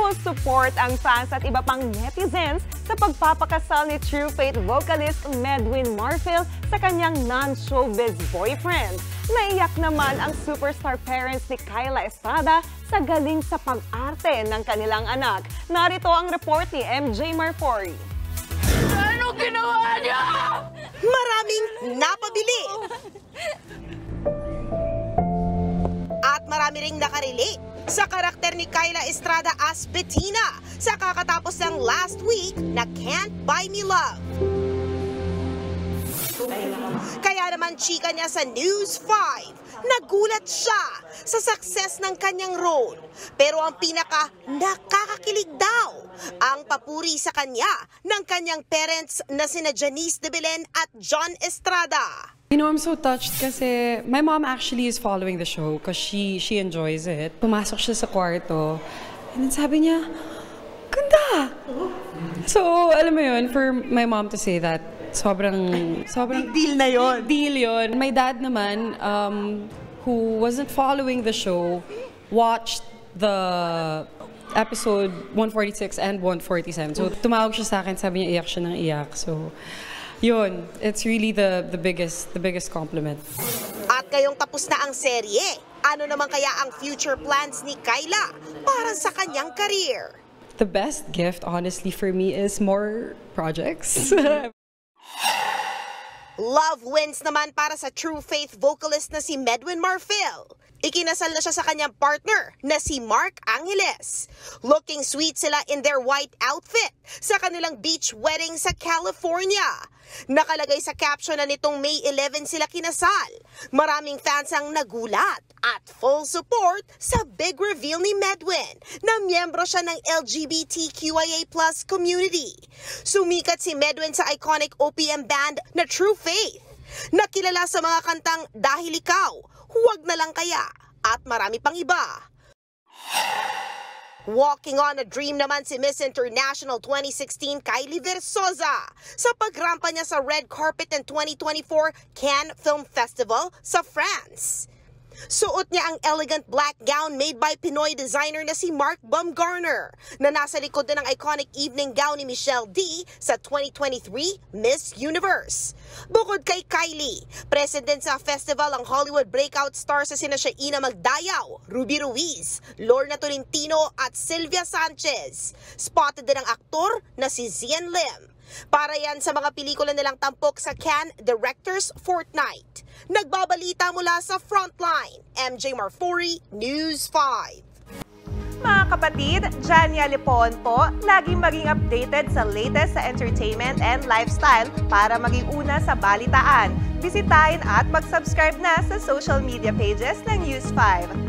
Full support ang fans at iba pang netizens sa pagpapakasal ni True Faith vocalist Medwin Marfil sa kanyang non-showbiz boyfriend. Naiyak naman ang superstar parents ni Kyla Estrada sa galing sa pag-arte ng kanilang anak. Narito ang report ni MJ Marfori. Ano ginawa niya? Maraming napabili. At marami ring nakarelate sa karakter ni Kyla Estrada as Bettina sa kakatapos ng last week na Can't Buy Me Love. Kaya naman chika niya sa News 5, nagulat siya sa success ng kanyang role. Pero ang pinaka nakakakilig daw, ang papuri sa kanya ng kanyang parents na sina Janice de Belen at John Estrada. You know, I'm so touched kasi my mom actually is following the show because she enjoys it. Pumasok siya sa kwarto and then sabi niya, ganda! So, alam mo yun, for my mom to say that, sobrang Big deal na yun. Big deal yun. My dad naman, who wasn't following the show, watched the episode 146 and 147. So, tumawag siya sa akin, sabi niya iyak siya ng iyak. So, yun, it's really the biggest compliment. At ngayong tapos na ang serye, ano naman kaya ang future plans ni Kyla para sa kanyang career? The best gift, honestly, for me is more projects. Love wins naman para sa True Faith vocalist na si Medwin Marfil. Ikinasal na siya sa kanyang partner na si Mark Angeles. Looking sweet sila in their white outfit sa kanilang beach wedding sa California. Nakalagay sa caption na nitong May 11 sila kinasal. Maraming fans ang nagulat at full support sa big reveal ni Medwin na miyembro siya ng LGBTQIA+ community. Sumikat si Medwin sa iconic OPM band na True Faith. Nakilala sa mga kantang Dahil Ikaw, Huwag na Lang Kaya at marami pang iba. Walking on a dream naman si Miss International 2016 Kylie Versosa sa pagrampa niya sa red carpet ng 2024 Cannes Film Festival sa France. Suot niya ang elegant black gown made by Pinoy designer na si Mark Baumgartner na nasa likod na ng iconic evening gown ni Michelle D sa 2023 Miss Universe. Bukod kay Kylie, present din sa festival ang Hollywood breakout stars sa sina Shaina Magdayaw, Ruby Ruiz, Lorna Tolentino at Sylvia Sanchez. Spotted din ang aktor na si Zian Lim. Para yan sa mga pelikula nilang tampok sa Cannes Directors Fortnight. Nagbabalita mula sa Frontline, MJ Marfori, News 5. Mga kapatid, Jania Lipon po, laging maging updated sa latest sa entertainment and lifestyle para maging una sa balitaan. Bisitahin at mag-subscribe na sa social media pages ng News 5.